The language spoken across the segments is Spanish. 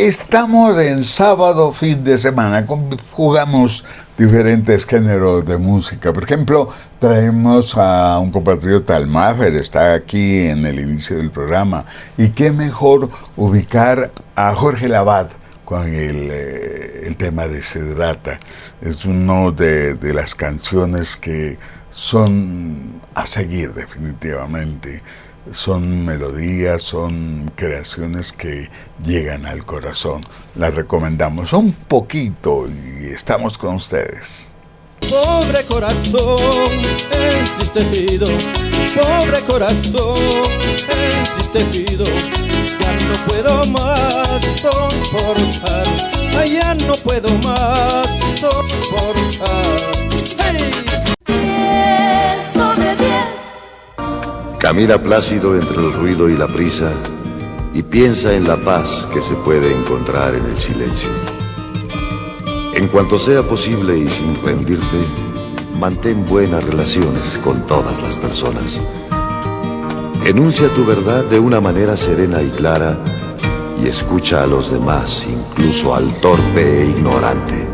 Estamos en sábado, fin de semana, jugamos diferentes géneros de música. Por ejemplo, traemos a un compatriota, Almafer, está aquí en el inicio del programa. Y qué mejor ubicar a Jorge Lavat con el tema de Siddhartha. Es uno de las canciones que son a seguir definitivamente. Son melodías, son creaciones que llegan al corazón. Las recomendamos un poquito y estamos con ustedes. Pobre corazón entristecido, pobre corazón entristecido, ya no puedo más soportar, ay, ya no puedo más soportar. ¡Hey! Camina plácido entre el ruido y la prisa y piensa en la paz que se puede encontrar en el silencio. En cuanto sea posible y sin rendirte, mantén buenas relaciones con todas las personas. Enuncia tu verdad de una manera serena y clara y escucha a los demás, incluso al torpe e ignorante.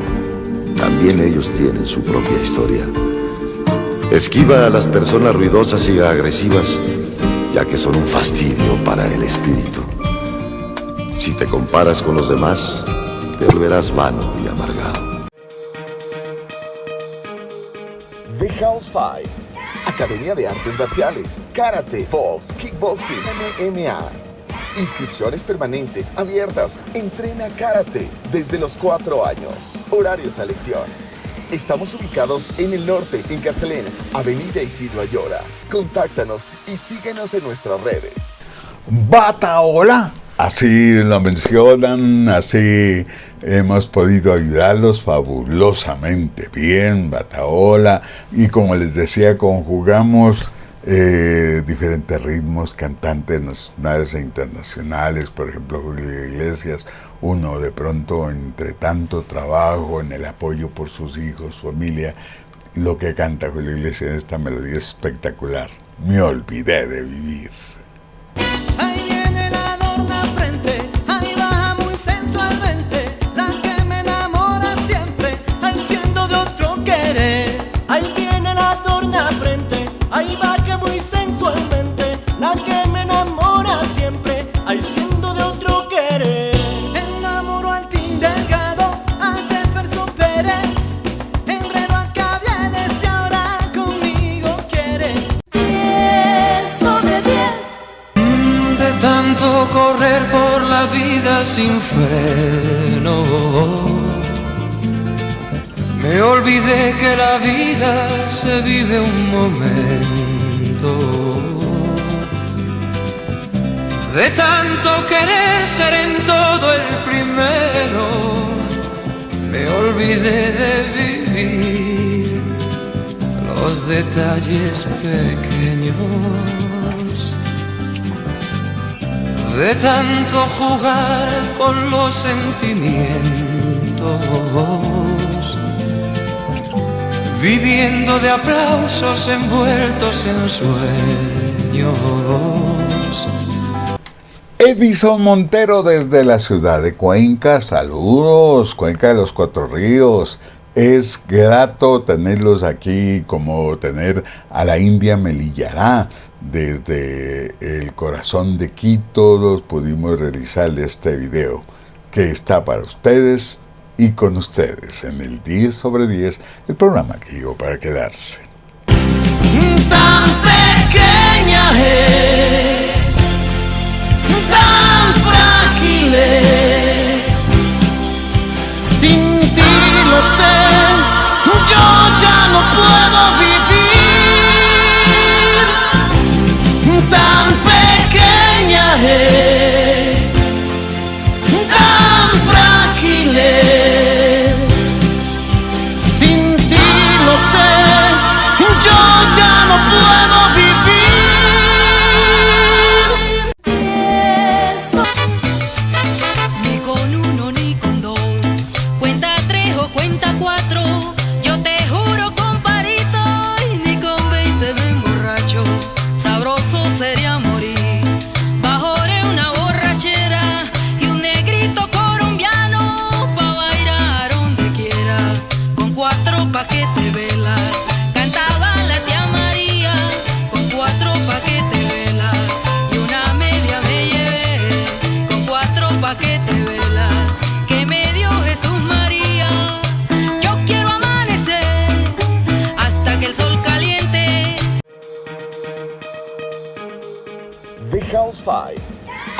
También ellos tienen su propia historia. Esquiva a las personas ruidosas y agresivas, ya que son un fastidio para el espíritu. Si te comparas con los demás, te volverás vano y amargado. The House Fight, Academia de Artes Marciales, Karate, Box, Kickboxing, MMA. Inscripciones permanentes, abiertas. Entrena Karate desde los 4 años. Horarios a elección. Estamos ubicados en el norte, en Carcelén, Avenida Isidro Ayora. Contáctanos y síguenos en nuestras redes. Batahola, así lo mencionan, así hemos podido ayudarlos fabulosamente bien, Batahola. Y como les decía, conjugamos diferentes ritmos, cantantes nacionales e internacionales, por ejemplo Julio Iglesias, uno de pronto entre tanto trabajo en el apoyo por sus hijos, su familia, lo que canta Julio Iglesias en esta melodía es espectacular. Me olvidé de vivir. Ahí viene la adorna frente, ahí baja muy sensualmente, la que me enamora siempre, ahí siendo de otro querer. Ahí viene la adorna frente, ahí baja muy sensualmente, la que me enamora siempre, ahí siendo de otro querer. Enamoro al Tim Delgado, a Jefferson Pérez, enredo a Caviedes y ahora conmigo quiere. 10 sobre 10. De tanto correr por la vida sin freno, me olvidé que la vida se vive un momento. De tanto querer ser en todo el primero, me olvidé de vivir los detalles pequeños. De tanto jugar con los sentimientos, viviendo de aplausos envueltos en sueños. Edison Montero desde la ciudad de Cuenca, saludos, Cuenca de los Cuatro Ríos. Es grato tenerlos aquí, como tener a la India Melillará. Desde el corazón de Quito los pudimos realizar este video que está para ustedes y con ustedes en el 10 sobre 10, el programa que llegó para quedarse. Tan pequeña es, tan frágil es, sin ti lo sé, yo ya no puedo vivir. Tan pequeña es, tan frágil es, sin ti lo sé, yo ya no puedo vivir.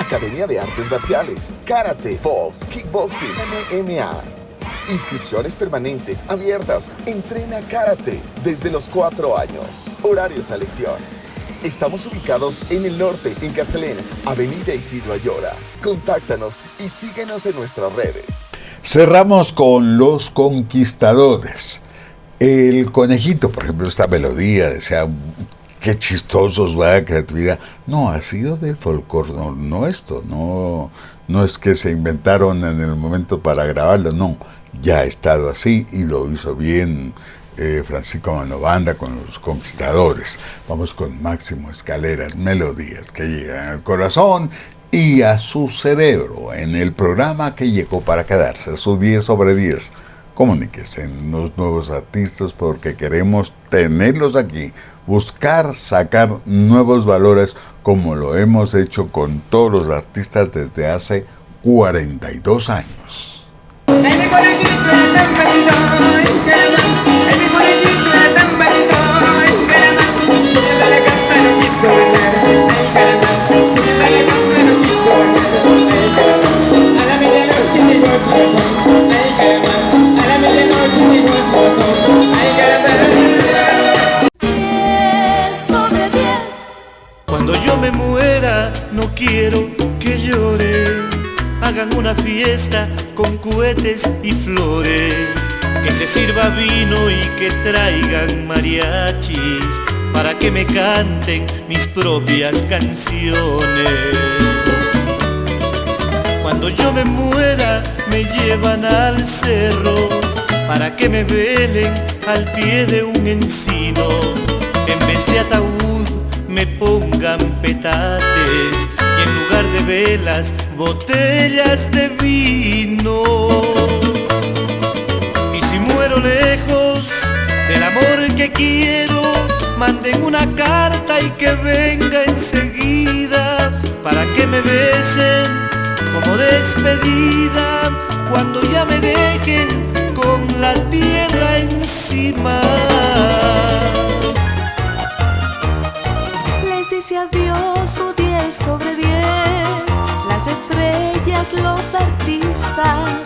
Academia de Artes Marciales, Karate, Box, Kickboxing, MMA. Inscripciones permanentes, abiertas. Entrena Karate desde los 4 años. Horarios a elección. Estamos ubicados en el norte, en Carcelén, Avenida Isidro Ayora. Contáctanos y síguenos en nuestras redes. Cerramos con Los Conquistadores. El conejito, por ejemplo, esta melodía, decía, qué chistosos, vaya creatividad. No, ha sido del folclore nuestro, no es que se inventaron en el momento para grabarlo, no, ya ha estado así y lo hizo bien Francisco Manobanda con Los Conquistadores. Vamos con Máximo Escaleras, melodías que llegan al corazón y a su cerebro en el programa que llegó para quedarse, su 10 sobre 10. Comuníquese en los nuevos artistas porque queremos tenerlos aquí, buscar sacar nuevos valores como lo hemos hecho con todos los artistas desde hace 42 años. Cuando yo me muera, no quiero que lloren. Hagan una fiesta con cohetes y flores. Que se sirva vino y que traigan mariachis para que me canten mis propias canciones. Cuando yo me muera, me llevan al cerro para que me velen al pie de un encino. En vez de ataúd me pongan petates y en lugar de velas, botellas de vino. Y si muero lejos del amor que quiero, manden una carta y que venga enseguida para que me besen como despedida cuando ya me dejen con la tierra encima. Les dice adiós su 10 sobre 10, las estrellas, los artistas,